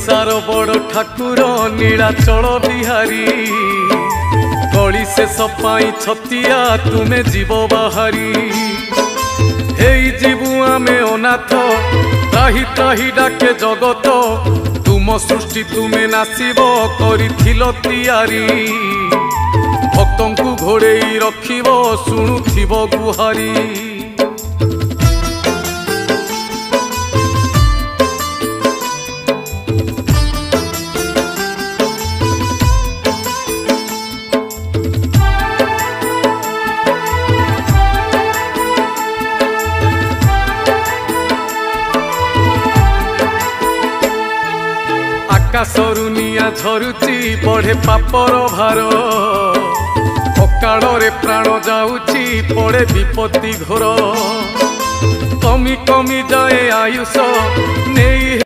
ओडिशार बड़ ठाकुर नीलाचल बिहारी गली से सपाई छतिया तुमे जीव बाहारी हे जीवु आमे अनाथ त्राही त्राही डाके जगत तुम सृष्टि तुमे नासिब करिथिलो तियारी भक्तंकु घोड़ेई रखिबो शुणुथिबो गुहारी आकाशरु निया झरुची बढ़े पापर भार अकाଳରେ प्राण जाऊची पड़े विपत्ति घोर कमी कमी जाए आयुष नहीं।